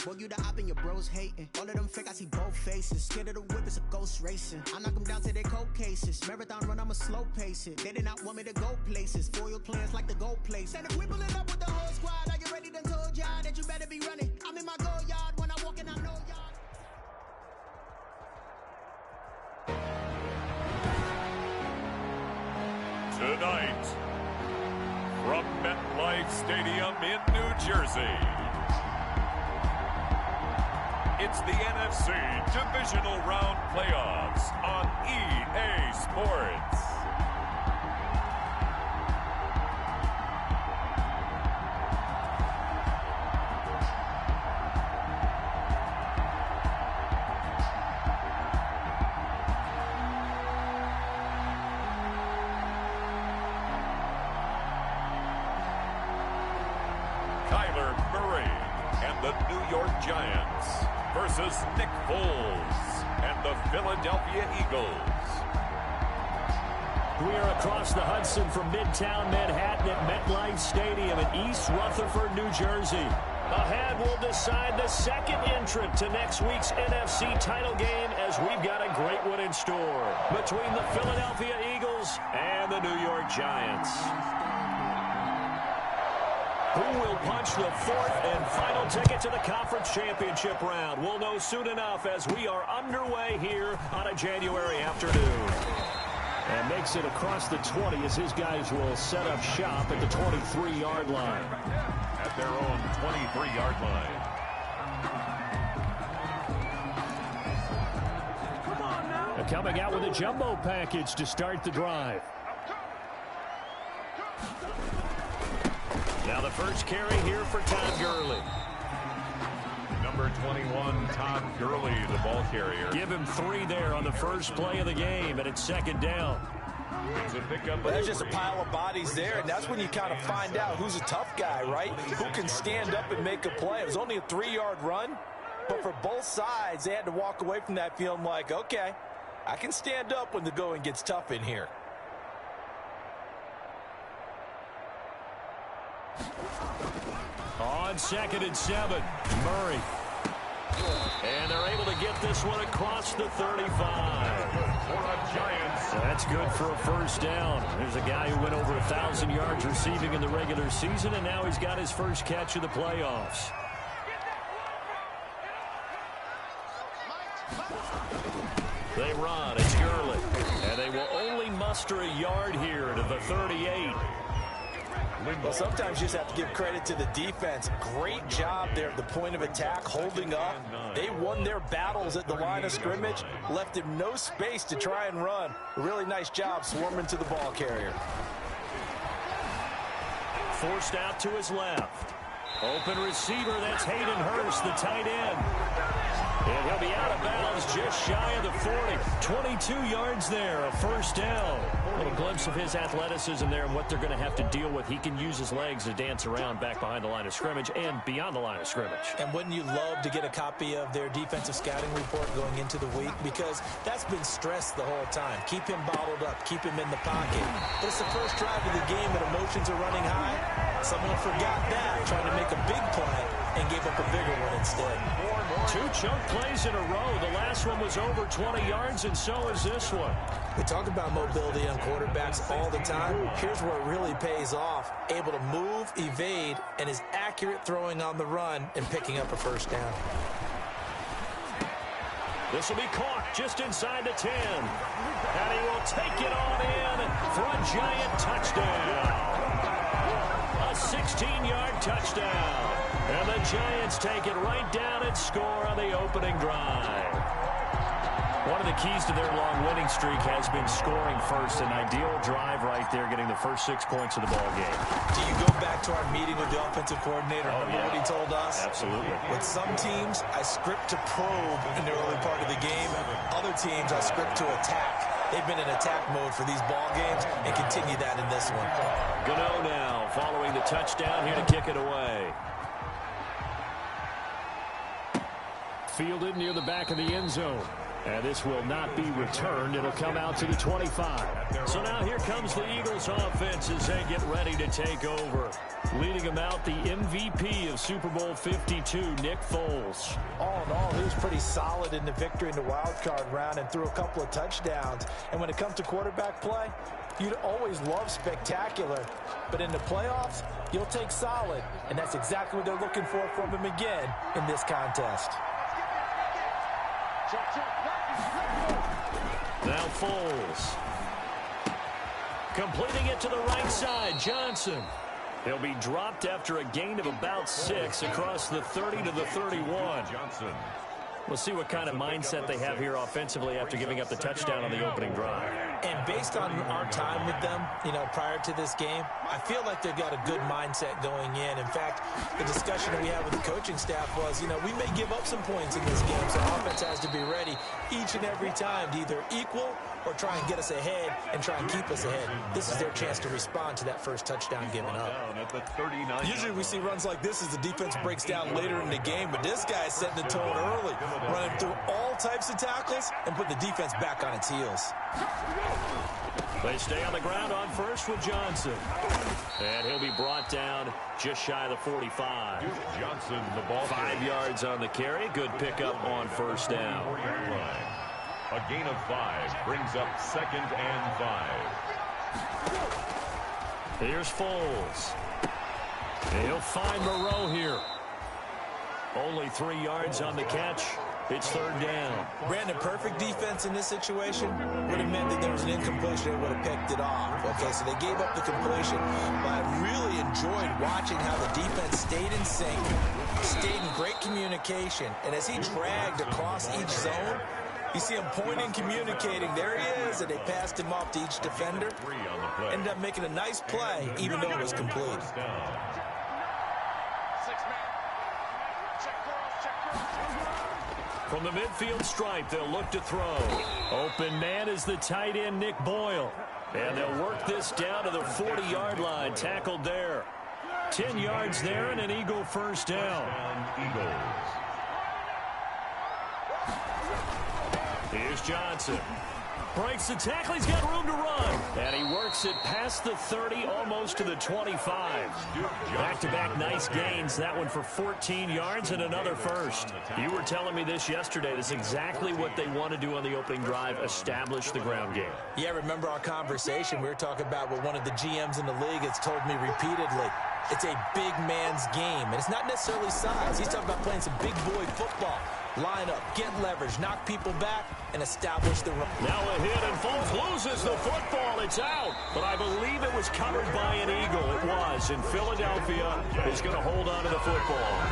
Boy, you the op and your bros hating. All of them fake, I see both faces. Scared of the whip, it's a ghost racing. I knock them down to their cold cases. Marathon run, I'ma slow pace it. They did not want me to go places. Foil plans like the gold place. And if we pulling up with the whole squad, are you ready? Done told y'all that you better be running. I'm in my go yard when I walk in, I know y'all. Tonight, from MetLife Stadium in New Jersey, it's the NFC Divisional Round Playoffs on EA Sports. Giants versus Nick Foles and the Philadelphia Eagles. We are across the Hudson from Midtown Manhattan at MetLife Stadium in East Rutherford, New Jersey. Ahead will decide the second entrant to next week's NFC title game, as we've got a great one in store between the Philadelphia Eagles and the New York Giants. Who will punch the fourth and final ticket to the conference championship round? We'll know soon enough as we are underway here on a January afternoon. And makes it across the 20 as his guys will set up shop at the 23-yard line. At their own 23-yard line. Come on now. They're coming out with a jumbo package to start the drive. Now the first carry here for Todd Gurley. Number 21, Todd Gurley, the ball carrier. Give him 3 there on the first play of the game, and it's second down. It's a pickup. There's just a pile of bodies there, and that's when you kind of find out who's a tough guy, right? Who can stand up and make a play. It was only a 3-yard run, but for both sides, they had to walk away from that feeling like, okay, I can stand up when the going gets tough in here. On 2nd and 7, Murray. And they're able to get this one across the 35. That's good for a first down. There's a guy who went over 1,000 yards receiving in the regular season, and now he's got his first catch of the playoffs. They run. It's Gurley. And they will only muster a yard here to the 38. Well, sometimes you just have to give credit to the defense. Great job there at the point of attack, holding up. They won their battles at the line of scrimmage, left him no space to try and run. A really nice job swarming to the ball carrier. Forced out to his left. Open receiver, that's Hayden Hurst, the tight end. And he'll be out of bounds just shy of the 40. 22 yards there, a first down. A little glimpse of his athleticism there and what they're going to have to deal with. He can use his legs to dance around back behind the line of scrimmage and beyond the line of scrimmage. And wouldn't you love to get a copy of their defensive scouting report going into the week? Because that's been stressed the whole time. Keep him bottled up. Keep him in the pocket. But it's the first drive of the game and emotions are running high. Someone forgot that, trying to make a big play and gave up a bigger one instead. 2 chunk plays in a row. The last one was over 20 yards, and so is this one. We talk about mobility on quarterbacks all the time. Here's where it really pays off. Able to move, evade, and is accurate throwing on the run and picking up a first down. This will be caught just inside the 10. And he will take it on in for a Giant touchdown. A 16-yard touchdown. And the Giants take it right down and score on the opening drive. One of the keys to their long winning streak has been scoring first. An ideal drive right there, getting the first 6 points of the ball game. Do you go back to our meeting with the offensive coordinator? Remember what he told us? Absolutely. With some teams, I script to probe in the early part of the game. Other teams, I script to attack. They've been in attack mode for these ball games and continue that in this one. Gano now following the touchdown here to kick it away. Fielded near the back of the end zone. And this will not be returned. It'll come out to the 25. So now here comes the Eagles offense as they get ready to take over. Leading him out, the MVP of Super Bowl 52, Nick Foles. All in all, he was pretty solid in the victory in the wild card round and threw a couple of touchdowns. And when it comes to quarterback play, you'd always love spectacular. But in the playoffs, you'll take solid. And that's exactly what they're looking for from him again in this contest. Now Foles. Completing it to the right side, Johnson. He'll be dropped after a gain of about 6 across the 30 to the 31. Johnson. We'll see what kind of mindset they have here offensively after giving up the touchdown on the opening drive. And based on our time with them, prior to this game, I feel like they've got a good mindset going in. In fact, the discussion that we had with the coaching staff was, we may give up some points in this game, so offense has to be ready each and every time to either equal or try and get us ahead and try and keep us ahead. This is their chance to respond to that first touchdown given up. Usually we see runs like this as the defense breaks down later in the game, but this guy is setting the tone early, running through all types of tackles and put the defense back on its heels. They stay on the ground on first with Johnson. And he'll be brought down just shy of the 45. Johnson, the ball 5 yards on the carry. Good pickup on first down. A gain of 5 brings up 2nd and 5. Here's Foles. He'll find Moreau here. Only 3 yards on the catch. It's 3rd down. Brandon, perfect defense in this situation would have meant that there was an incompletion that would have picked it off. Okay, so they gave up the completion. But I really enjoyed watching how the defense stayed in sync, stayed in great communication. And as he dragged across each zone, you see him pointing, communicating. There he is, and they passed him off to each defender. Ended up making a nice play, even though it was complete. From the midfield stripe, they'll look to throw. Open man is the tight end, Nick Boyle. And they'll work this down to the 40-yard line. Tackled there. 10 yards there and an Eagle first down. Here's Johnson. Breaks the tackle. He's got room to run. And he works it past the 30, almost to the 25. Back-to-back nice gains. That one for 14 yards and another first. You were telling me this yesterday. This is exactly what they want to do on the opening drive, establish the ground game. Yeah, remember our conversation? We were talking about what one of the GMs in the league has told me repeatedly. It's a big man's game, and it's not necessarily size. He's talking about playing some big boy football. Line up, get leverage, knock people back, and establish the run. Now a hit, and Foles loses the football. It's out, but I believe it was covered by an Eagle. It was, and Philadelphia is going to hold on to the football.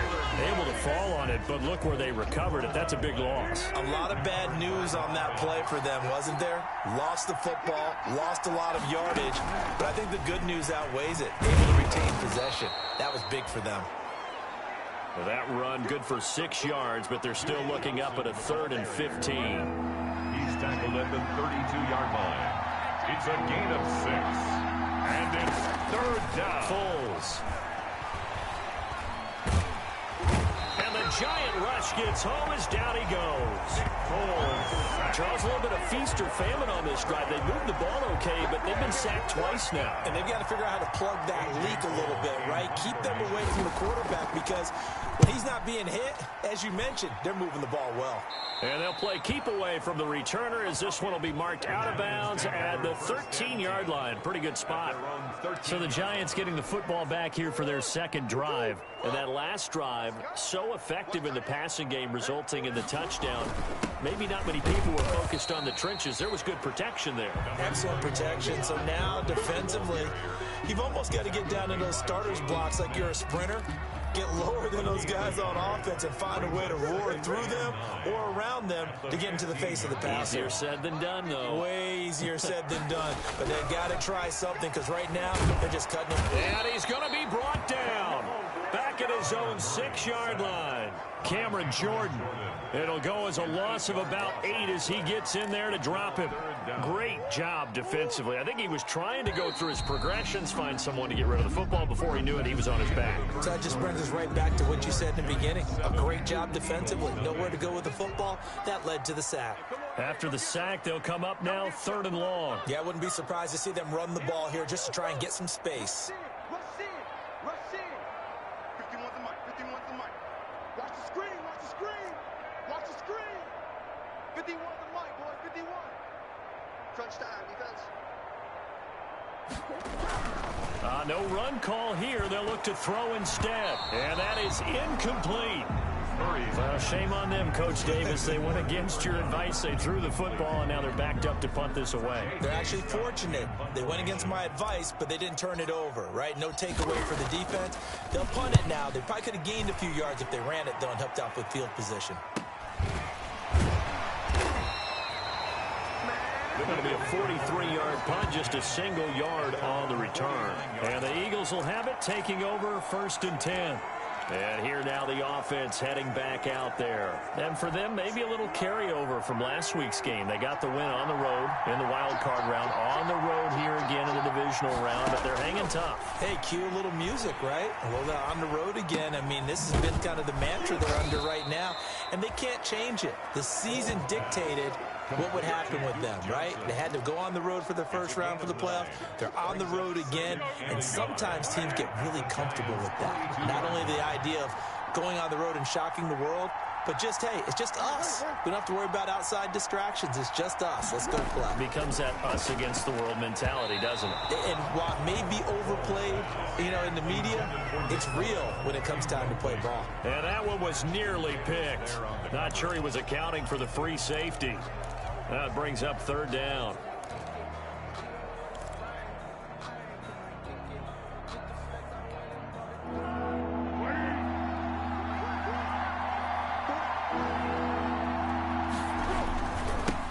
Able to fall on it, but look where they recovered it. That's a big loss. A lot of bad news on that play for them, wasn't there? Lost the football, lost a lot of yardage, but I think the good news outweighs it. Able to retain possession. That was big for them. Well, that run good for 6 yards, but they're still looking up at a 3rd and 15. He's tackled at the 32-yard line. It's a gain of 6. And it's 3rd down. Foles. And the giant rush gets home as down he goes. Charles, a little bit of feast or famine on this drive. They moved the ball okay, but they've been sacked twice now. And they've got to figure out how to plug that leak a little bit, right? Keep them away from the quarterback because when he's not being hit, as you mentioned, they're moving the ball well. And they'll play keep away from the returner as this one will be marked out of bounds at the 13-yard line. Pretty good spot. So the Giants getting the football back here for their 2nd drive. And that last drive, so effective in the passing game, resulting in the touchdown. Maybe not many people were focused on the trenches. There was good protection there. Excellent protection. So now defensively, you've almost got to get down to those starters blocks like you're a sprinter. Get lower than those guys on offense and find a way to roar through them or around them to get into the face of the passer. Easier said than done, though. Way easier said than done. But they've got to try something because right now they're just cutting them. And he's going to be brought down. Back at his own 6-yard line. Cameron Jordan. It'll go as a loss of about 8 as he gets in there to drop him. Great job defensively. I think he was trying to go through his progressions, find someone to get rid of the football. Before he knew it, he was on his back. So that just brings us right back to what you said in the beginning. A great job defensively. Nowhere to go with the football. That led to the sack. After the sack, they'll come up now 3rd and long. Yeah, I wouldn't be surprised to see them run the ball here just to try and get some space. 51 the mic, boy, 51. Crunch time, defense. No run call here. They'll look to throw instead. And that is incomplete. Well, shame on them, Coach Davis. They went against your advice. They threw the football, and now they're backed up to punt this away. They're actually fortunate. They went against my advice, but they didn't turn it over, right? No takeaway for the defense. They'll punt it now. They probably could have gained a few yards if they ran it, though, and helped out with field position. It's going to be a 43-yard punt, just a single yard on the return. And the Eagles will have it, taking over 1st and 10. And here now the offense heading back out there. And for them, maybe a little carryover from last week's game. They got the win on the road in the wild card round, on the road here again in the divisional round, but they're hanging tough. Hey, cue a little music, right? Well, they're on the road again. I mean, this has been kind of the mantra they're under right now, and they can't change it. The season dictated what would happen with them, right? They had to go on the road for the first round for the playoffs. They're on the road again, and sometimes teams get really comfortable with that. Not only the idea of going on the road and shocking the world, but just, hey, it's just us. We don't have to worry about outside distractions. It's just us. Let's go play. Becomes that us against the world mentality, doesn't it? And while it may be overplayed, you know, in the media, it's real when it comes time to play ball. And that one was nearly picked. Not sure he was accounting for the free safety. That brings up 3rd down.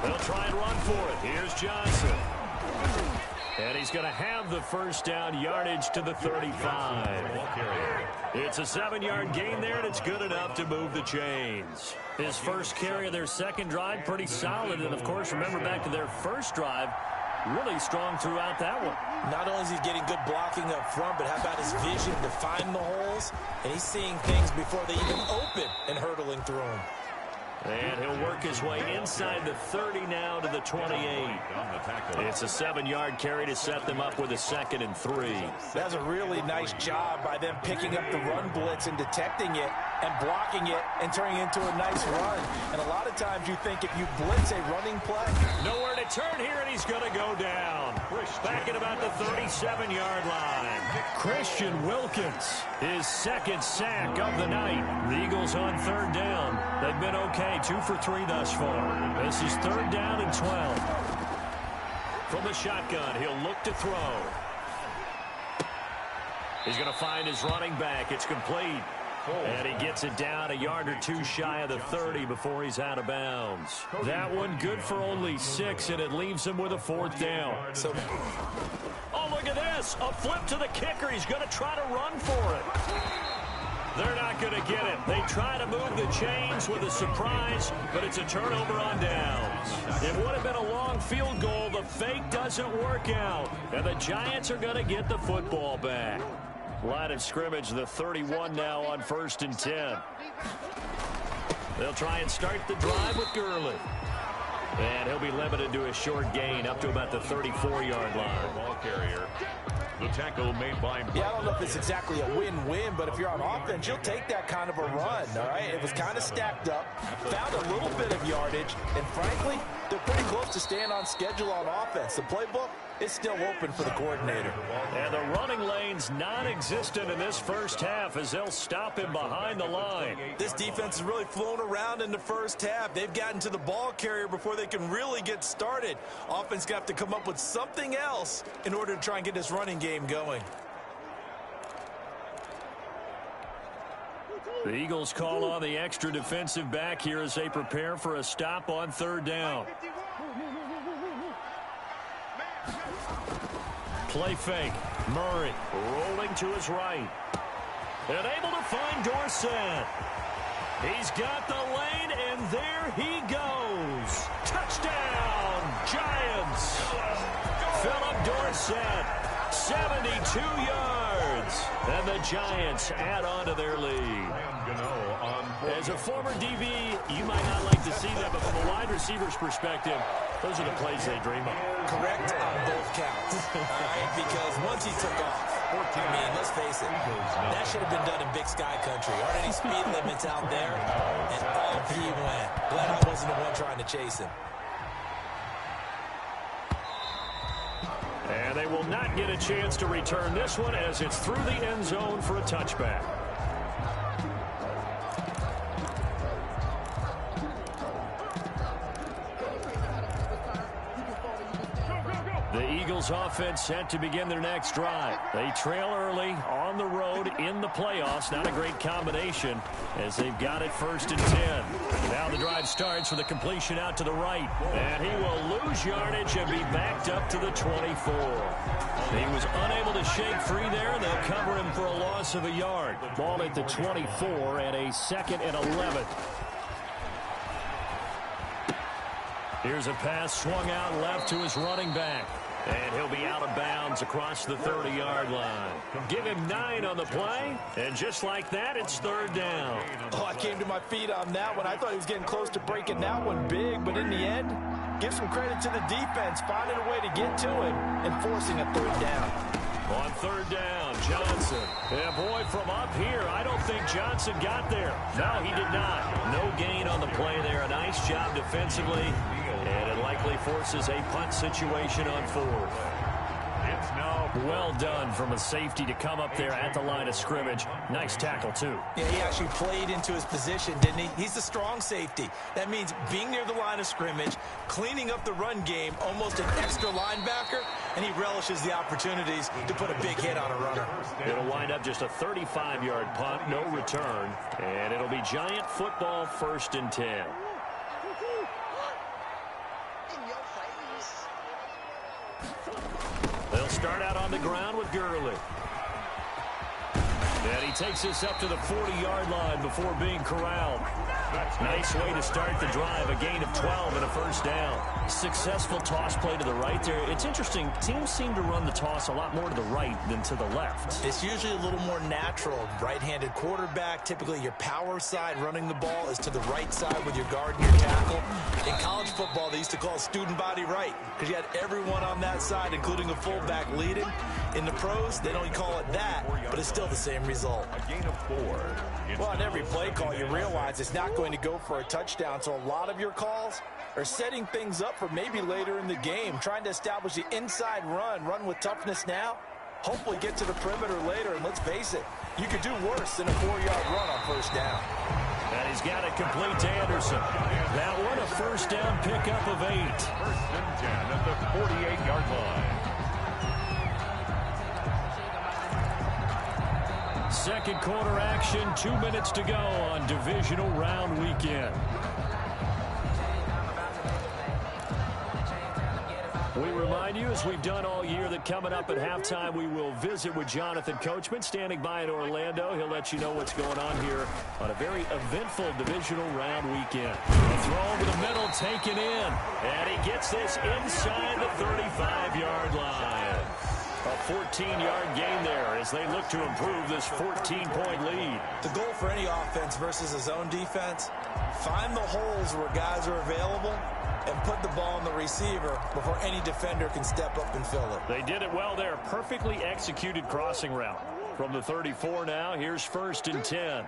They'll try and run for it. Here's Johnson. And he's going to have the first down, yardage to the 35. It's a 7-yard gain there, and it's good enough to move the chains. His first carry of their second drive, pretty solid. And, of course, remember back to their first drive, really strong throughout that one. Not only is he getting good blocking up front, but how about his vision to find the holes? And he's seeing things before they even open and hurtling through them. And he'll work his way inside the 30 now to the 28. It's a 7-yard carry to set them up with a 2nd and 3. That's a really nice job by them picking up the run blitz and detecting it and blocking it and turning it into a nice run. And a lot of times you think if you blitz a running play. Nowhere to turn here, and he's going to go down. Back at about the 37-yard line. Christian Wilkins, his 2nd sack of the night. The Eagles on 3rd down. They've been okay. 2 for 3 thus far. This is 3rd down and 12. From the shotgun, he'll look to throw. He's going to find his running back. It's complete. And he gets it down a yard or 2 shy of the 30 before he's out of bounds. That one good for only 6, and it leaves him with a 4th down. Oh, look at this. A flip to the kicker. He's going to try to run for it. They're not going to get it. They try to move the chains with a surprise, but it's a turnover on downs. It would have been a long field goal. The fake doesn't work out, and the Giants are going to get the football back. Line of scrimmage, the 31 now on 1st and 10. They'll try and start the drive with Gurley. And he'll be limited to a short gain up to about the 34-yard line. Ball carrier. The tackle made by... Yeah, I don't know if it's exactly a win-win, but if you're on offense, you'll take that kind of a run, all right? It was kind of stacked up, found a little bit of yardage, and frankly, they're pretty close to staying on schedule on offense. The playbook is still open for the coordinator. And the running lane's non-existent in this first half as they'll stop him behind the line. This defense has really flown around in the first half. They've gotten to the ball carrier before they can really get started. Offense got to come up with something else in order to try and get this running game going. The Eagles call on the extra defensive back here as they prepare for a stop on 3rd down. Play fake. Murray rolling to his right. And able to find Dorsett. He's got the lane, and there he goes. Touchdown, Giants. Philip Dorsett, 72 yards. And the Giants add on to their lead. As a former DB, you might not like to see that, but from a wide receiver's perspective, those are the plays they dream of. Correct on both counts, all right? Because once he took off, I mean, let's face it, that should have been done in Big Sky country. Aren't any speed limits out there? And off he went. Glad I wasn't the one trying trying to chase him. And they will not get a chance to return this one as it's through the end zone for a touchback. The Eagles offense set to begin their next drive. They trail early on the road in the playoffs. Not a great combination as they've got it 1st and 10. Now the drive starts with a completion out to the right. And he will lose yardage and be backed up to the 24. He was unable to shake free there, and they'll cover him for a loss of a yard. Ball at the 24 and a 2nd and 11. Here's a pass swung out left to his running back. And he'll be out of bounds across the 30-yard line. Give him 9 on the play, and just like that, it's 3rd down. Oh, I came to my feet on that one. I thought he was getting close to breaking that one big, but in the end, give some credit to the defense, finding a way to get to him and forcing a 3rd down. On 3rd down, Johnson. And boy, from up here, I don't think Johnson got there. No, he did not. No gain on the play there. A nice job defensively. And it likely forces a punt situation on 4th. It's now well done from a safety to come up there at the line of scrimmage. Nice tackle, too. Yeah, he actually played into his position, didn't he? He's a strong safety. That means being near the line of scrimmage, cleaning up the run game, almost an extra linebacker, and he relishes the opportunities to put a big hit on a runner. It'll wind up just a 35-yard punt, no return, and it'll be Giant football 1st and 10. They'll start out on the ground with Gurley. And he takes this up to the 40-yard line before being corralled. Nice way to start the drive. A gain of 12 and a 1st down. Successful toss play to the right there. It's interesting. Teams seem to run the toss a lot more to the right than to the left. It's usually a little more natural. Right-handed quarterback, typically your power side running the ball is to the right side with your guard and your tackle. In college football, they used to call student body right because you had everyone on that side, including a fullback leading. In the pros, they don't call it that, but it's still the same result. A gain of 4. Well, on every play call, you realize it's not going to go for a touchdown, so a lot of your calls are setting things up for maybe later in the game, trying to establish the inside run with toughness now, hopefully get to the perimeter later, and let's face it, you could do worse than a 4-yard run on 1st down. And he's got it complete to Anderson. That one a 1st down pickup of 8. 1st and 10 at the 48-yard line. Second quarter action, 2 minutes to go on divisional round weekend. We remind you, as we've done all year, that coming up at halftime, we will visit with Jonathan Coachman, standing by in Orlando. He'll let you know what's going on here on a very eventful divisional round weekend. A throw over the middle, taken in, and he gets this inside the 35-yard line. A 14-yard gain there as they look to improve this 14-point lead. The goal for any offense versus a zone defense, find the holes where guys are available and put the ball on the receiver before any defender can step up and fill it. They did it well there. Perfectly executed crossing route. From the 34 now, here's 1st and 10.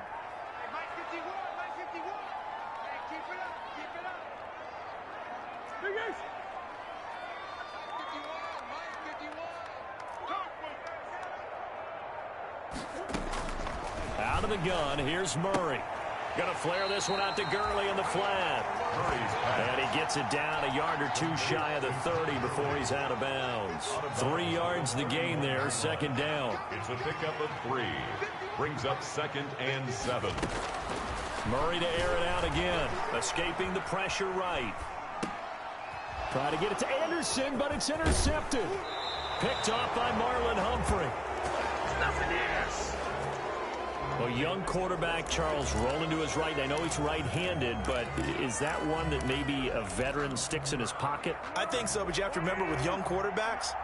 Out of the gun, here's Murray. Going to flare this one out to Gurley in the flat. And he gets it down a yard or 2 shy of the 30 before he's out of bounds. 3 yards the gain there, 2nd down. It's a pickup of 3. Brings up 2nd and 7. Murray to air it out again. Escaping the pressure right. Try to get it to Anderson, but it's intercepted. Picked off by Marlon Humphrey. Well, young quarterback Charles rolling to his right. I know he's right-handed, but is that one that maybe a veteran sticks in his pocket? I think so, but you have to remember with young quarterbacks,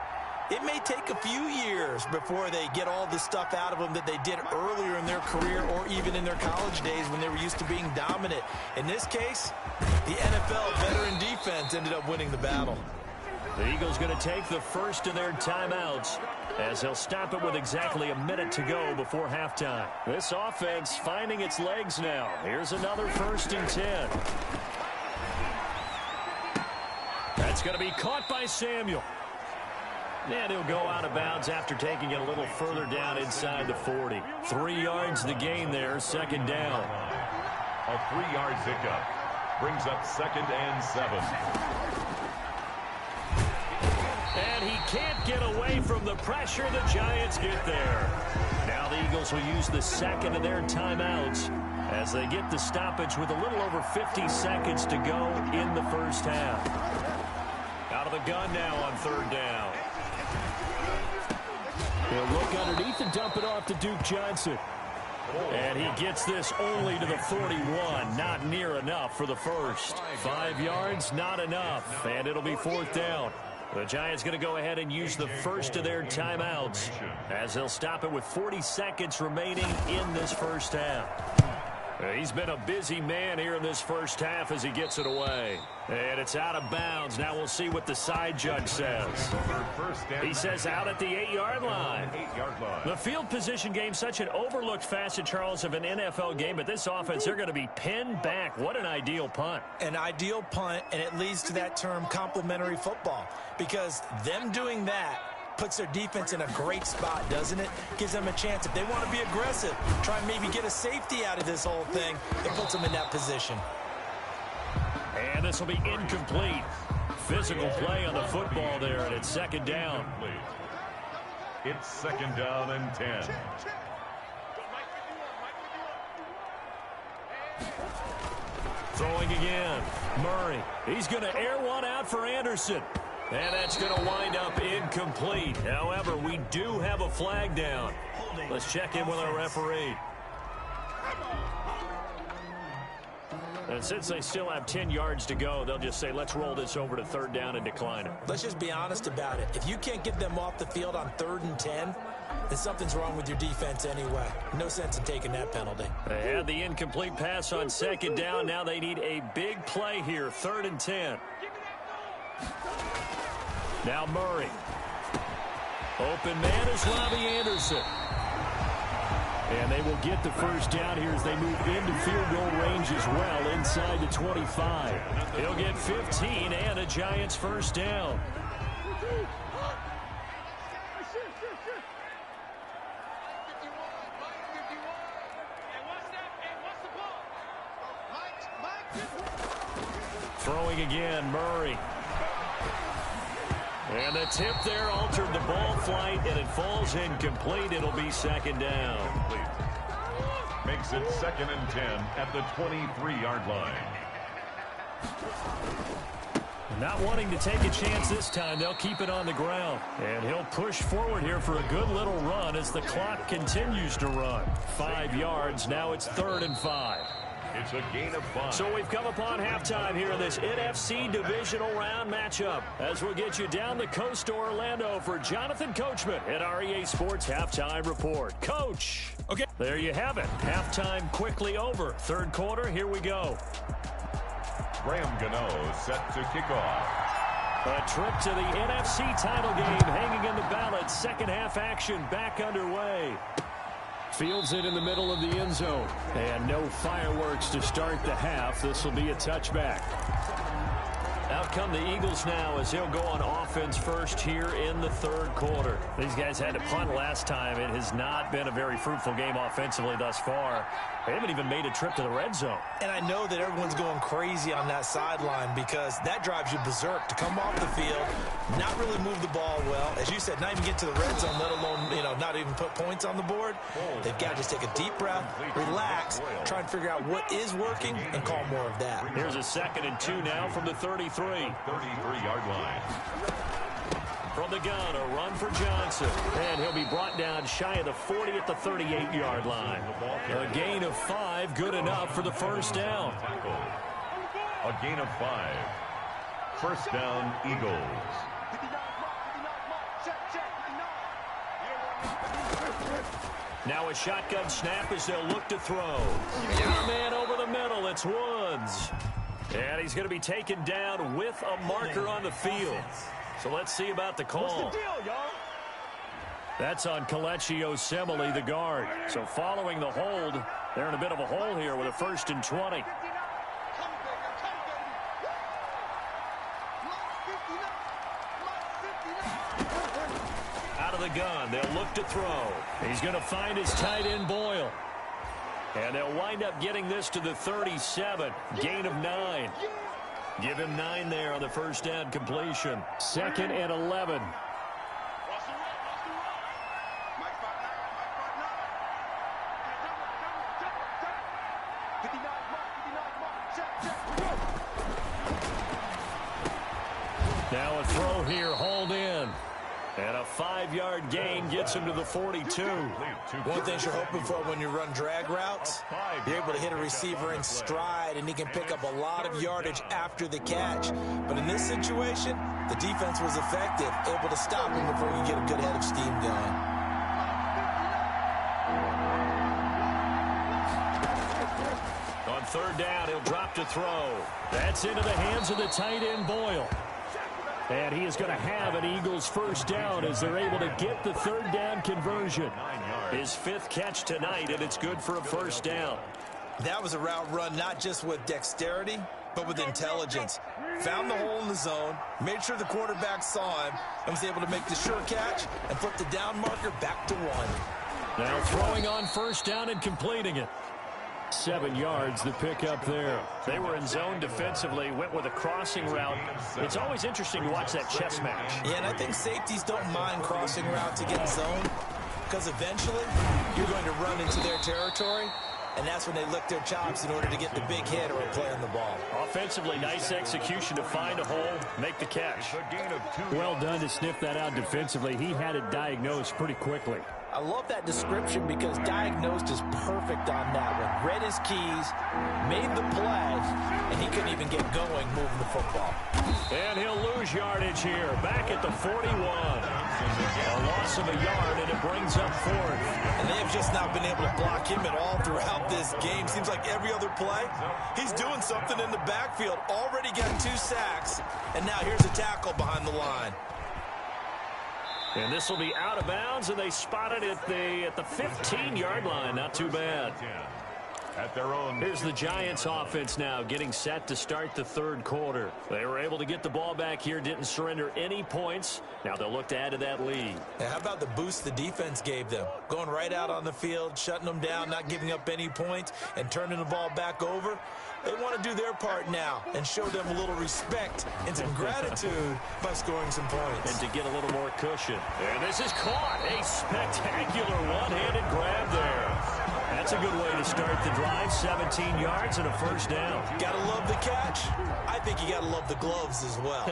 it may take a few years before they get all the stuff out of them that they did earlier in their career or even in their college days when they were used to being dominant. In this case, the NFL veteran defense ended up winning the battle. The Eagles going to take the first of their timeouts as they'll stop it with exactly a minute to go before halftime. This offense finding its legs now. Here's another 1st and 10. It's going to be caught by Samuel. And he'll go out of bounds after taking it a little further down inside the 40. 3 yards the gain there, second down. A 3-yard pickup brings up 2nd and 7. And he can't get away from the pressure. The Giants get there. Now the Eagles will use the second of their timeouts as they get the stoppage with a little over 50 seconds to go in the first half. Out of the gun now on 3rd down. He'll look underneath and dump it off to Duke Johnson. And he gets this only to the 41. Not near enough for the first. 5 yards, not enough. And it'll be 4th down. The Giants going to go ahead and use the first of their timeouts as they'll stop it with 40 seconds remaining in this first half. He's been a busy man here in this first half as he gets it away. And it's out of bounds. Now we'll see what the side judge says. He says out at the 8-yard line. The field position game, such an overlooked facet, Charles, of an NFL game. But this offense, they're going to be pinned back. What an ideal punt. An ideal punt, and it leads to that term complementary football. Because them doing that puts their defense in a great spot, doesn't it? Gives them a chance. If they want to be aggressive, try and maybe get a safety out of this whole thing, it puts them in that position. And this will be incomplete. Physical play on the football there, and it's 2nd down. It's 2nd down and 10. Throwing again. Murray. He's going to air one out for Anderson. And that's going to wind up incomplete. However, we do have a flag down. Let's check in with our referee. And since they still have 10 yards to go, they'll just say, let's roll this over to 3rd down and decline it. Let's just be honest about it. If you can't get them off the field on 3rd and 10, then something's wrong with your defense anyway. No sense in taking that penalty. They had the incomplete pass on 2nd down. Now they need a big play here, 3rd and 10. Now Murray. Open man is Robbie Anderson. And they will get the first down here as they move into field goal range as well, inside the 25. He'll get 15 and a Giants first down. Throwing again, Murray. And the tip there altered the ball flight, and it falls incomplete. It'll be 2nd down. Makes it 2nd and 10 at the 23-yard line. Not wanting to take a chance this time, they'll keep it on the ground. And he'll push forward here for a good little run as the clock continues to run. 5 yards, now it's 3rd and 5. It's a gain of 5. So we've come upon halftime here in this NFC divisional round matchup as we'll get you down the coast to Orlando for Jonathan Coachman at our EA Sports Halftime Report. Coach, okay, there you have it. Halftime quickly over. 3rd quarter, here we go. Graham Gano set to kick off. A trip to the NFC title game hanging in the balance. Second half action back underway. Fields it in the middle of the end zone. And no fireworks to start the half. This will be a touchback. Out come the Eagles now as they'll go on offense first here in the 3rd quarter. These guys had to punt last time. It has not been a very fruitful game offensively thus far. They haven't even made a trip to the red zone. And I know that everyone's going crazy on that sideline because that drives you berserk to come off the field, not really move the ball well. As you said, not even get to the red zone, let alone, not even put points on the board. They've got to just take a deep breath, relax, try and figure out what is working, and call more of that. Here's a 2nd and 2 now from the 33. 33-yard line. From the gun, a run for Johnson. And he'll be brought down shy of the 40 at the 38-yard line. A gain of 5, good enough for the first down. A gain of 5. First down, Eagles. Now a shotgun snap as they'll look to throw. A man over the middle, it's Woods. And he's going to be taken down with a marker on the field. So let's see about the call. What's the deal, y'all? That's on Kelechi Osemele, the guard. So following the hold, they're in a bit of a hole here with a 1st and 20. Out of the gun, they'll look to throw. He's going to find his tight end, Boyle. And they'll wind up getting this to the 37. Gain of 9. Give him 9 there on the first down completion. 2nd and 11. Now a throw here, hauled in. And a 5-yard gain gets him to the 42. One thing you're hoping for when you run drag routes, you're able to hit a receiver in stride, and he can pick up a lot of yardage after the catch. But in this situation, the defense was effective, able to stop him before you get a good head of steam going. On 3rd down, he'll drop to throw. That's into the hands of the tight end, Boyle. And he is going to have an Eagles first down as they're able to get the 3rd down conversion. His 5th catch tonight, and it's good for a first down. That was a route run not just with dexterity, but with intelligence. Found the hole in the zone, made sure the quarterback saw him, and was able to make the sure catch and flip the down marker back to 1. Now throwing on first down and completing it. 7 yards, the pickup there. They were in zone defensively, went with a crossing route. It's always interesting to watch that chess match. Yeah, and I think safeties don't mind crossing routes against zone, because eventually you're going to run into their territory, and that's when they lick their chops in order to get the big hit or a play on the ball. Offensively, nice execution to find a hole, make the catch. Well done to sniff that out defensively. He had it diagnosed pretty quickly. I love that description because diagnosed is perfect on that one. Read his keys, made the play, and he couldn't even get going moving the football. And he'll lose yardage here, back at the 41. A loss of a yard, and it brings up 4th. And they have just not been able to block him at all throughout this game. Seems like every other play, he's doing something in the backfield. Already got 2 sacks, and now here's a tackle behind the line. And this will be out of bounds, and they spot it at the 15-yard line. Not too bad. At their own. Here's the Giants offense now getting set to start the 3rd quarter. They were able to get the ball back here, didn't surrender any points. Now they'll look to add to that lead. And how about the boost the defense gave them? Going right out on the field, shutting them down, not giving up any points, and turning the ball back over. They want to do their part now and show them a little respect and some gratitude by scoring some points. And to get a little more cushion. And this is caught. A spectacular one-handed grab there. That's a good way to start the drive. 17 yards and a first down. Gotta love the catch. I think you gotta love the gloves as well.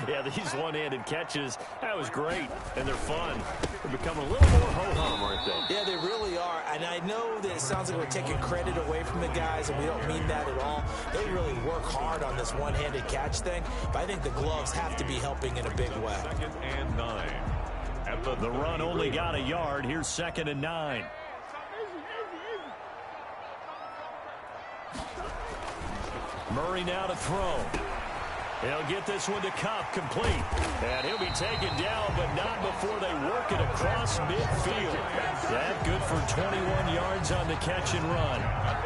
Yeah, these one-handed catches, that was great. And they're fun. They're becoming a little more ho-hum, aren't they? Yeah, they really are. And I know that it sounds like we're taking credit away from the guys, and we don't mean that at all. They really work hard on this one-handed catch thing, but I think the gloves have to be helping in a big way. 2nd and 9. At the run only got a yard. Here's 2nd and 9. Murray now to throw. He'll get this one to Cup, complete. And he'll be taken down, but not before they work it across midfield. That good for 21 yards on the catch and run.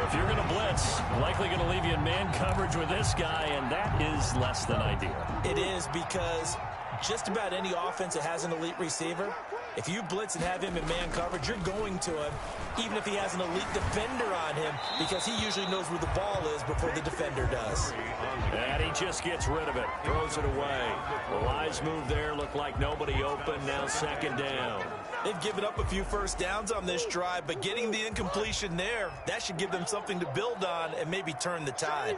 If you're going to blitz, likely going to leave you in man coverage with this guy, and that is less than ideal. It is, because just about any offense that has an elite receiver, if you blitz and have him in man coverage, you're going to him, even if he has an elite defender on him, because he usually knows where the ball is before the defender does. And he just gets rid of it, throws it away. The Lions move there, look like nobody open, now 2nd down. They've given up a few first downs on this drive, but getting the incompletion there, that should give them something to build on and maybe turn the tide.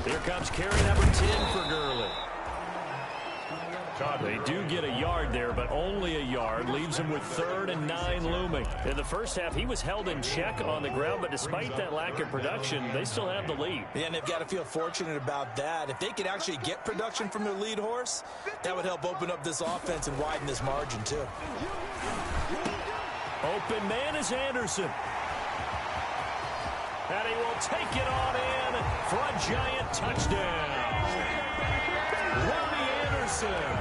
Here comes carry number 10 for Gurley. They do get a yard there, but only a yard. Leaves him with 3rd and 9 looming. In the first half, he was held in check on the ground, but despite that lack of production, they still have the lead. Yeah, and they've got to feel fortunate about that. If they could actually get production from their lead horse, that would help open up this offense and widen this margin, too. Open man is Anderson. And he will take it on in for a Giant touchdown. Robbie Anderson,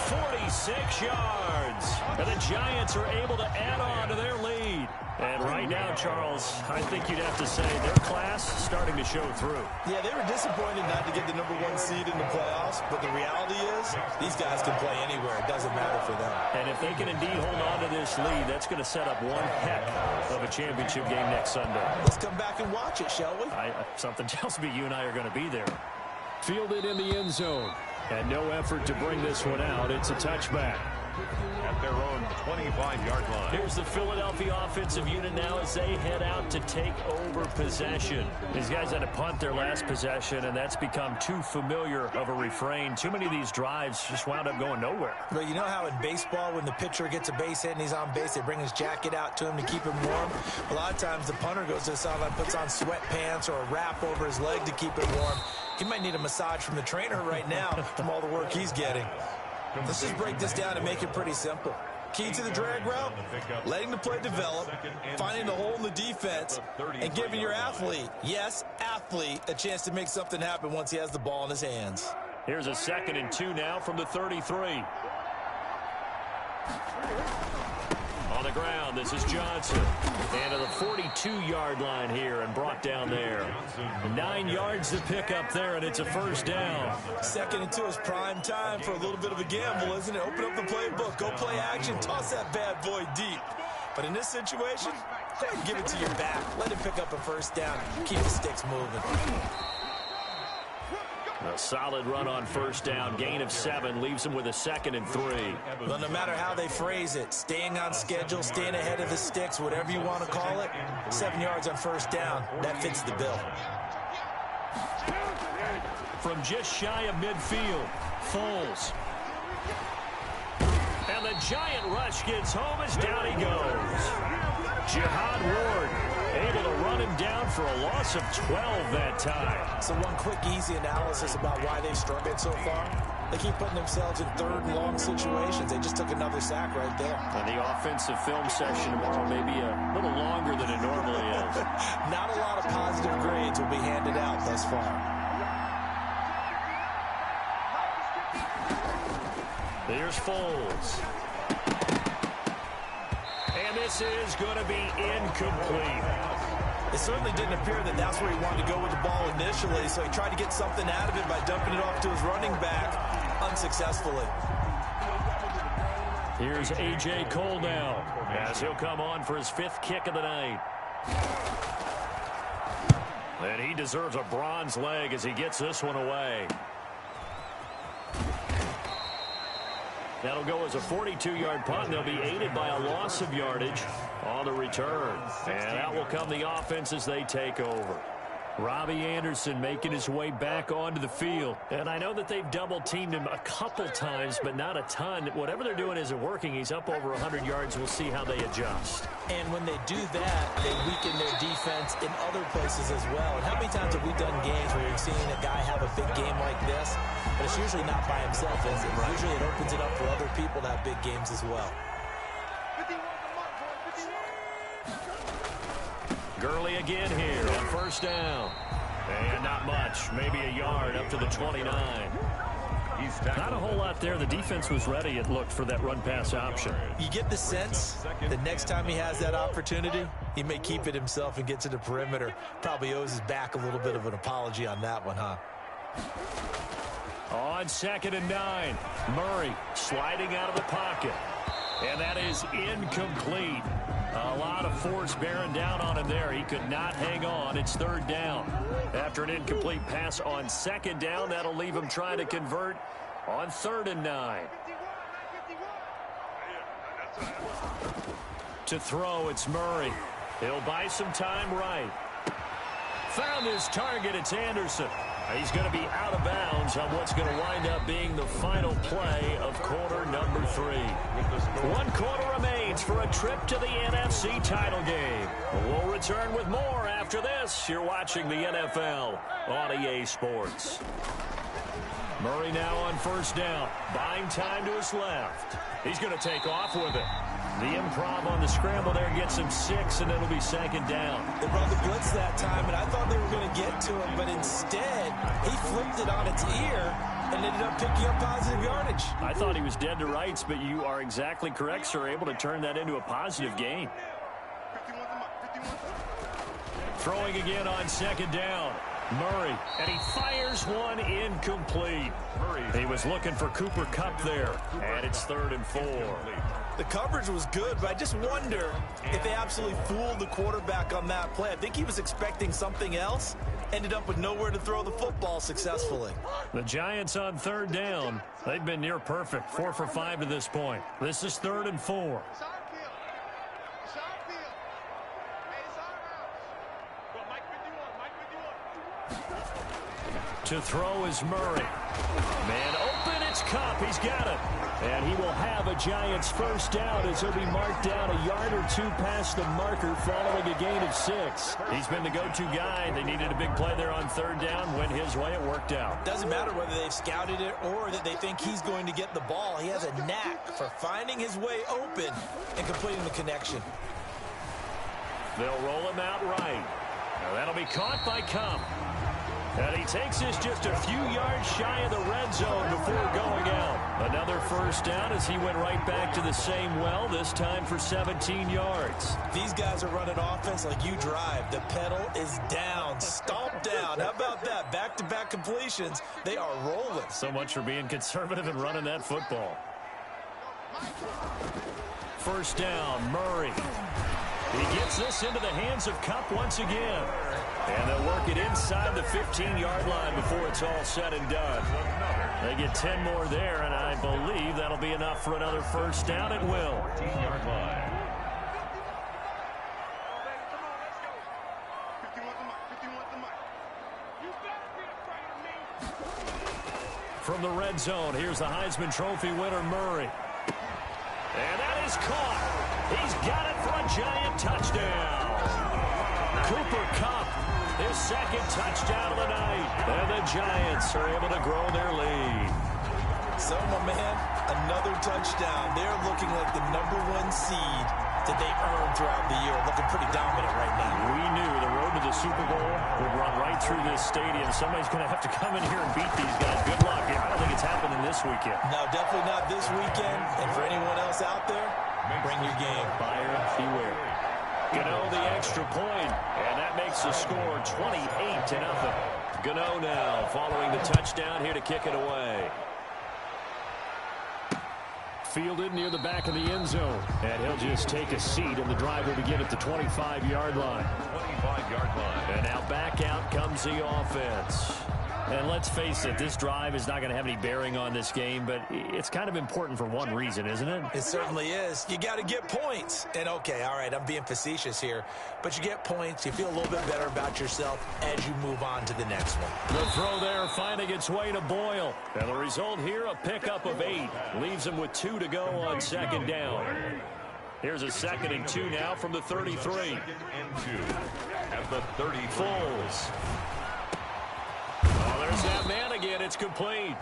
46 yards. And the Giants are able to add on to their lead. And right now, Charles, I think you'd have to say their class starting to show through. Yeah, they were disappointed not to get the #1 seed in the playoffs, but the reality is these guys can play anywhere. It doesn't matter for them. And if they can indeed hold on to this lead, that's going to set up one heck of a championship game next Sunday. Let's come back and watch it, shall we? Something tells me you and I are going to be there. Fielded in the end zone. And no effort to bring this one out. It's a touchback. At their own 25-yard line. Here's the Philadelphia offensive unit now as they head out to take over possession. These guys had to punt their last possession, and that's become too familiar of a refrain. Too many of these drives just wound up going nowhere. But you know how in baseball, when the pitcher gets a base hit and he's on base, they bring his jacket out to him to keep him warm? A lot of times the punter goes to the sideline, puts on sweatpants or a wrap over his leg to keep it warm. He might need a massage from the trainer right now from all the work he's getting. Let's just break this down and make it pretty simple. Key to the drag route, letting the play develop, finding the hole in the defense, and giving your athlete, yes, athlete, a chance to make something happen once he has the ball in his hands. Here's a 2nd and 2 now from the 33. On the ground, this is Johnson. And to the 42-yard line here and brought down there. 9 yards to pick up there, and it's a first down. 2nd and 2 is prime time for a little bit of a gamble, isn't it? Open up the playbook, go play action, toss that bad boy deep. But in this situation, go ahead and give it to your back. Let him pick up a first down. Keep the sticks moving. A solid run on first down. Gain of 7 leaves him with a 2nd and 3. Well, no matter how they phrase it, staying on schedule, staying ahead of the sticks, whatever you want to call it, 7 yards on first down, that fits the bill. From just shy of midfield, Foles. And the giant rush gets home as down he goes. Jihad Ward able to run him down for a loss of 12 that time. So one quick, easy analysis about why they've struggled so far. They keep putting themselves in 3rd and long situations. They just took another sack right there. And the offensive film session tomorrow may be a little longer than it normally is. Not a lot of positive grades will be handed out thus far. Here's Foles. And this is going to be incomplete. It certainly didn't appear that that's where he wanted to go with the ball initially, so he tried to get something out of it by dumping it off to his running back unsuccessfully. Here's A.J. Cole now as he'll come on for his 5th kick of the night. And he deserves a bronze leg as he gets this one away. That'll go as a 42-yard punt, and they'll be aided by a loss of yardage on the return. And that will come the offense as they take over. Robbie Anderson making his way back onto the field. And I know that they've double-teamed him a couple times, but not a ton. Whatever they're doing isn't working. He's up over 100 yards. We'll see how they adjust. And when they do that, they weaken their defense in other places as well. And how many times have we done games where you've seen a guy have a big game like this? But it's usually not by himself, is it? Usually it opens it up for other people to have big games as well. Gurley again here on first down. And not much, maybe a yard up to the 29. Not a whole lot there. The defense was ready, it looked, for that run-pass option. You get the sense that next time he has that opportunity, he may keep it himself and get to the perimeter. Probably owes his back a little bit of an apology on that one, huh? On 2nd and 9, Murray sliding out of the pocket. And that is incomplete. A lot of force bearing down on him there. He could not hang on. It's 3rd down. After an incomplete pass on 2nd down, that'll leave him trying to convert on 3rd and 9. To throw, it's Murray. He'll buy some time right. Found his target. It's Anderson. He's going to be out of bounds on what's going to wind up being the final play of quarter number 3. 1 quarter remains for a trip to the NFC title game. We'll return with more after this. You're watching the NFL on EA Sports. Murray now on first down. Buying time to his left. He's going to take off with it. The improv on the scramble there gets him 6, and it'll be 2nd down. They brought the blitz that time, and I thought they were going to get to him, but instead, he flipped it on its ear and ended up picking up positive yardage. I thought he was dead to rights, but you are exactly correct, sir. Able to turn that into a positive gain. Throwing again on second down. Murray, and he fires one incomplete. He was looking for Cooper Kupp there, and it's 3rd and 4. The coverage was good, but I just wonder if they absolutely fooled the quarterback on that play. I think he was expecting something else, ended up with nowhere to throw the football successfully. The Giants on 3rd down. They've been near perfect, 4 for 5 to this point. This is 3rd and 4. To throw is Murray. Man open, it's Kupp. He's got it. And he will have a Giants first down as he'll be marked down a yard or two past the marker following a gain of 6. He's been the go-to guy. They needed a big play there on 3rd down. Went his way. It worked out. Doesn't matter whether they've scouted it or that they think he's going to get the ball. He has a knack for finding his way open and completing the connection. They'll roll him out right. Now that'll be caught by Kupp. And he takes this just a few yards shy of the red zone before going out. Another first down as he went right back to the same well, this time for 17 yards. These guys are running offense like you drive. The pedal is down, stomp down. How about that? Back-to-back completions. They are rolling. So much for being conservative and running that football. First down, Murray. He gets this into the hands of Kupp once again. And they'll work it inside the 15-yard line before it's all said and done. They get 10 more there, and I believe that'll be enough for another first down. It will. 15-yard line. From the red zone, here's the Heisman Trophy winner, Murray. And that is caught. He's got it for a Giant touchdown. Cooper Kupp, his 2nd touchdown of the night. And the Giants are able to grow their lead. So, my man, another touchdown. They're looking like the #1 seed that they earned throughout the year. Looking pretty dominant right now. We knew the road to the Super Bowl would run right through this stadium. Somebody's going to have to come in here and beat these guys. Good luck. I don't think it's happening this weekend. No, definitely not this weekend. And for anyone else out there, bring your game. Buyer beware. Gano the extra point, and that makes the score 28-0. Gano now following the touchdown here to kick it away. Fielded near the back of the end zone, and he'll just take a seat, and the drive will begin at the 25-yard line. 25-yard line. And now back out comes the offense. And let's face it, this drive is not going to have any bearing on this game, but it's kind of important for one reason, isn't it? It certainly is. You got to get points. And, okay, all right, I'm being facetious here, but you get points. You feel a little bit better about yourself as you move on to the next one. The throw there finding its way to Boyle. And the result here, a pickup of 8. Leaves him with 2 to go on 2nd down. Here's a 2nd and 2 now from the 33. 2nd and 2 at the 34. Foles. Oh, there's that man again. It's complete.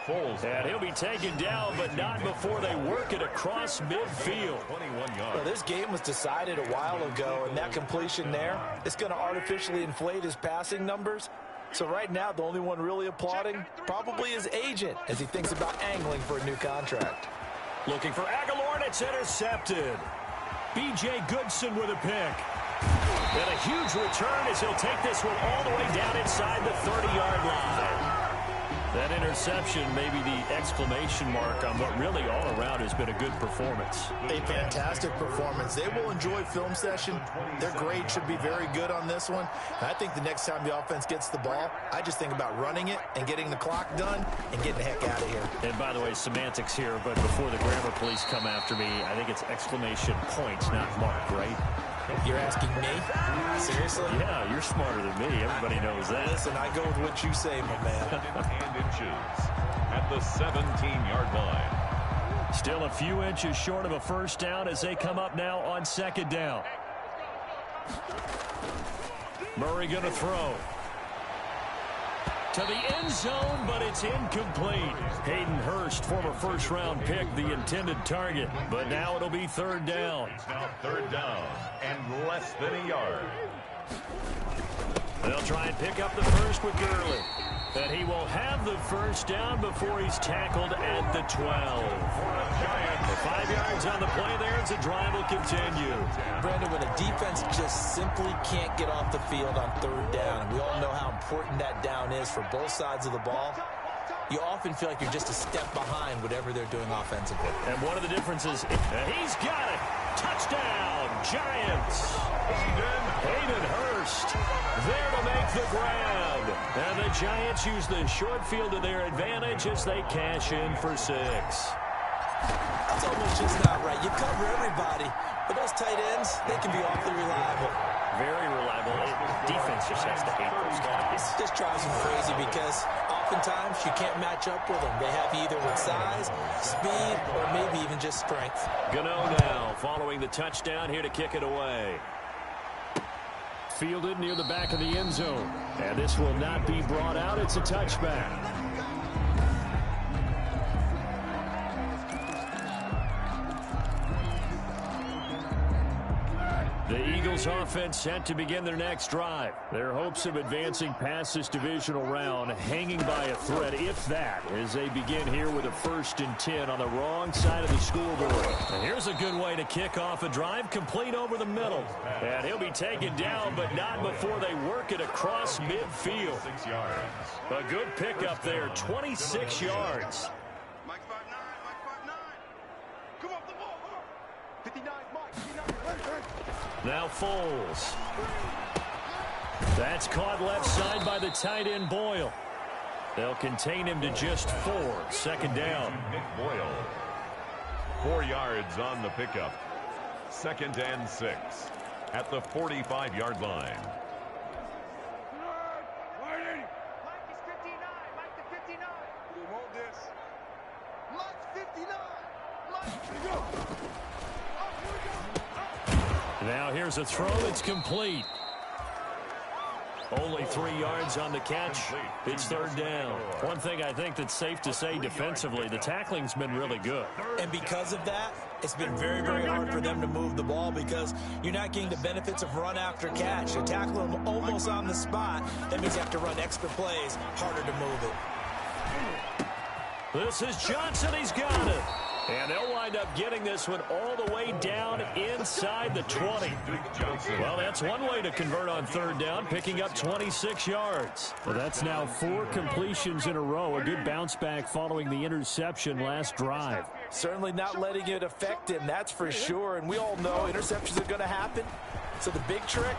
Foles. And he'll be taken down, but not before they work it across midfield. 21 yards. Well, this game was decided a while ago, and that completion there is going to artificially inflate his passing numbers. So right now, the only one really applauding probably his agent as he thinks about angling for a new contract. Looking for Aguilar, and it's intercepted. B.J. Goodson with a pick. And a huge return as he'll take this one all the way down inside the 30-yard line. That interception may be the exclamation mark on what really all around has been a good performance. A fantastic performance. They will enjoy film session. Their grade should be very good on this one. And I think the next time the offense gets the ball, I just think about running it and getting the clock done and getting the heck out of here. And by the way, semantics here, but before the grammar police come after me, I think it's exclamation points, not mark, right? You're asking me? Seriously? Yeah, you're smarter than me. Everybody knows that. Listen, I go with what you say, my man. And inches at the 17-yard line. Still a few inches short of a first down as they come up now on 2nd down. Murray going to throw. To the end zone, but it's incomplete. Hayden Hurst, former first-round pick, the intended target. But now it'll be 3rd down. It's now 3rd down and less than a yard. They'll try and pick up the first with Gurley. And he will have the first down before he's tackled at the 12. 5 yards on the play there as the drive will continue. Brandon, when a defense just simply can't get off the field on third down, and we all know how important that down is for both sides of the ball, you often feel like you're just a step behind whatever they're doing offensively. And one of the differences, he's got it. Touchdown, Giants. Hayden Hurst there to make the grab. And the Giants use the short field to their advantage as they cash in for 6. That's almost just not right. You cover everybody, but those tight ends, they can be awfully reliable. Very reliable. Defense just has to hate those guys. Just drives them crazy because oftentimes you can't match up with them. They have you either with size, speed, or maybe even just strength. Gano now following the touchdown here to kick it away. Fielded near the back of the end zone. And this will not be brought out. It's a touchback. The Eagles offense set to begin their next drive. Their hopes of advancing past this divisional round hanging by a thread, if that, as they begin here with a 1st and 10 on the wrong side of the scoreboard. And here's a good way to kick off a drive, complete over the middle. And he'll be taken down, but not before they work it across midfield. 6 yards. A good pickup there, 26 yards. Mike 5'9", Mike 5'9". Come off the ball. 59, Mike. 59. Now Foles. That's caught left side by the tight end Boyle. They'll contain him to just 4. 2nd down. Nick Boyle. 4 yards on the pickup. 2nd and 6 at the 45-yard line. Mike is 59. Mike to 59. We want this. Mike's 59. Mike, here we go. Now here's a throw that's complete. Only 3 yards on the catch. It's 3rd down. One thing I think that's safe to say defensively, the tackling's been really good. And because of that, it's been very, very hard for them to move the ball because you're not getting the benefits of run after catch. You tackle them almost on the spot. That means you have to run extra plays, harder to move it. This is Johnson. He's got it. And they'll wind up getting this one all the way down inside the 20. Well, that's one way to convert on 3rd down, picking up 26 yards. Well, that's now 4 completions in a row. A good bounce back following the interception last drive. Certainly not letting it affect him, that's for sure. And we all know interceptions are going to happen. So the big trick,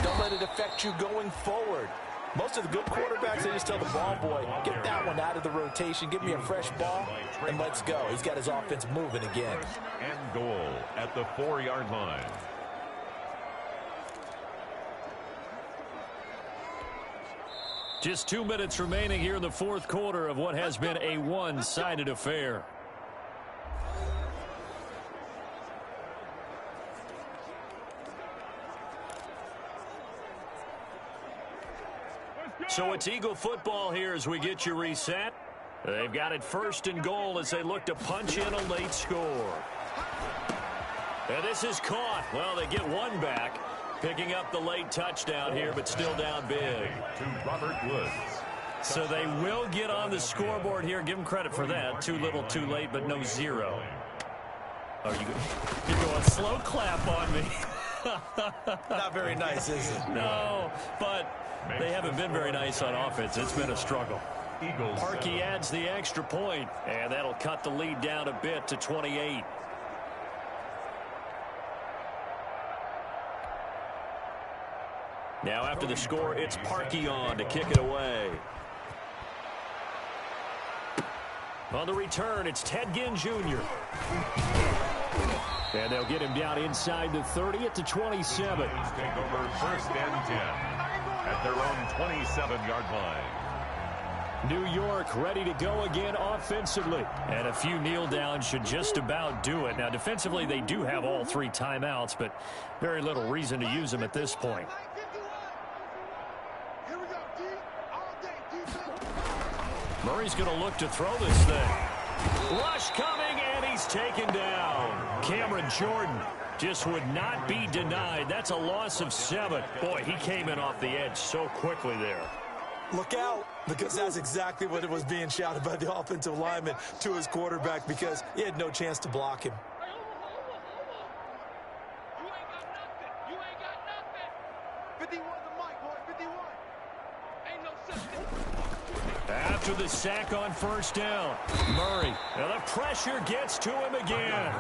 don't let it affect you going forward. Most of the good quarterbacks, they just tell the ball boy, get that one out of the rotation, give me a fresh ball, and let's go. He's got his offense moving again. And goal at the 4-yard line. Just 2 minutes remaining here in the 4th quarter of what has been a one-sided affair. So it's Eagle football here as we get you reset. They've got it 1st and goal as they look to punch in a late score. And this is caught. Well, they get one back, picking up the late touchdown here, but still down big. To Robert Woods. So they will get on the scoreboard here. Give them credit for that. Too little, too late, but no 0. Oh, you're going slow clap on me. Not very nice, is it? No, but they haven't been very nice on offense. It's been a struggle. Eagles. Parkey adds the extra point, and that'll cut the lead down a bit to 28. Now after the score, it's Parkey on to kick it away. On the return, it's Ted Ginn Jr. And they'll get him down inside the 30 at the 27. Take over 1st and 10 at their own 27-yard line. New York ready to go again offensively. And a few kneel downs should just about do it. Now, defensively, they do have all 3 timeouts, but very little reason to use them at this point. Murray's going to look to throw this thing. Rush coming, and he's taken down. Cameron Jordan just would not be denied. That's a loss of 7. Boy, he came in off the edge so quickly there. Look out, because that's exactly what it was being shouted by the offensive lineman to his quarterback because he had no chance to block him. You ain't got nothing. You ain't got nothing. 51 the mic, boy. 51. Ain't no such thing. After the sack on first down, Murray. Now the pressure gets to him again.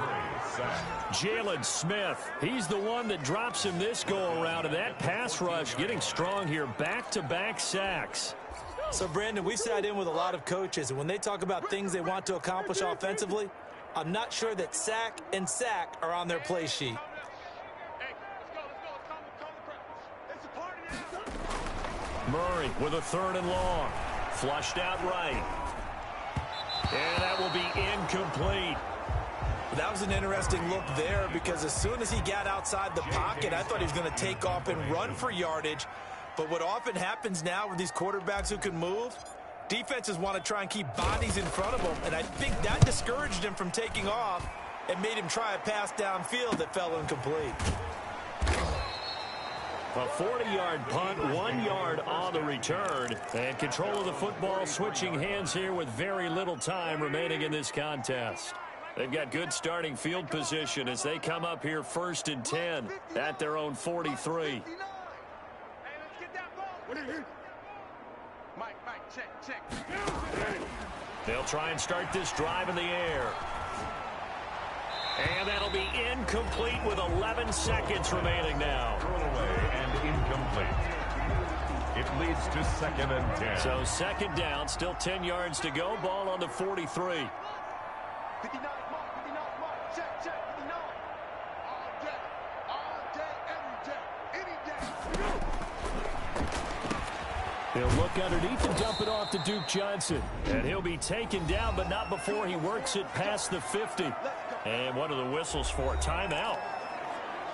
Jalen Smith, he's the one that drops him this go-around, and that pass rush getting strong here. Back-to-back sacks. So, Brandon, we sat in with a lot of coaches, and when they talk about things they want to accomplish offensively, I'm not sure that sack and sack are on their play sheet. Hey, let's go. Call the practice. It's a party now. Murray with a 3rd and long. Flushed out right. And that will be incomplete. That was an interesting look there because as soon as he got outside the pocket, I thought he was going to take off and run for yardage. But what often happens now with these quarterbacks who can move, defenses want to try and keep bodies in front of them, and I think that discouraged him from taking off and made him try a pass downfield that fell incomplete. A 40-yard punt, 1 yard on the return. And control of the football switching hands here with very little time remaining in this contest. They've got good starting field position as they come up here 1st and 10 at their own 43. Hey, let's get that ball. Mike, check. They'll try and start this drive in the air. And that'll be incomplete with 11 seconds remaining now. Thrown away and incomplete. It leads to 2nd and 10. So 2nd down, still 10 yards to go. Ball on the 43. 59 mark, check, 59. All day, every day, any day. He'll look underneath and dump it off to Duke Johnson. And he'll be taken down, but not before he works it past the 50. And one of the whistles for a timeout.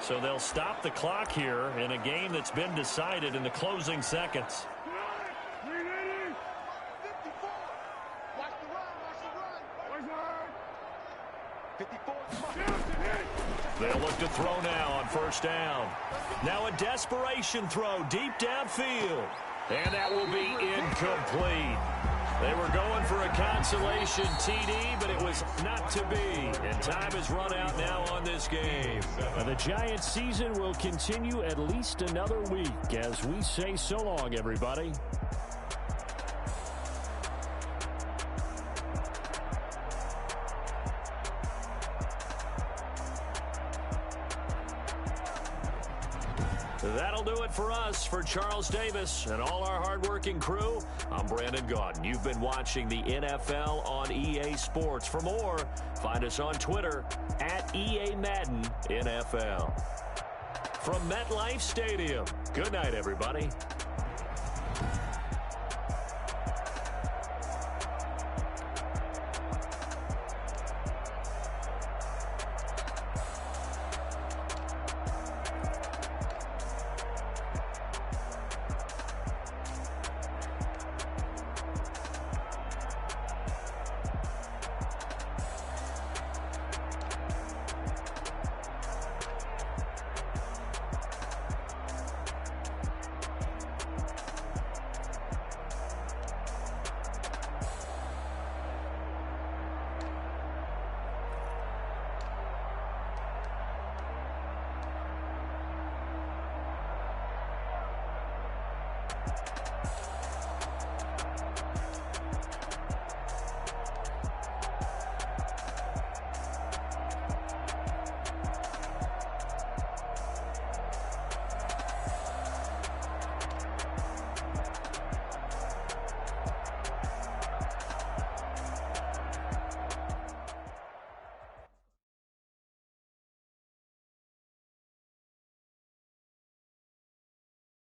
So they'll stop the clock here in a game that's been decided in the closing seconds. They'll look to throw now on 1st down. Now a desperation throw deep downfield. And that will be incomplete. They were going for a consolation TD, but it was not to be. And time has run out now on this game. And the Giants' season will continue at least another week as we say so long, everybody. That'll do it for us. For Charles Davis and all our hardworking crew, I'm Brandon Gaudin. You've been watching the NFL on EA Sports. For more, find us on Twitter at EA Madden NFL. From MetLife Stadium, good night, everybody.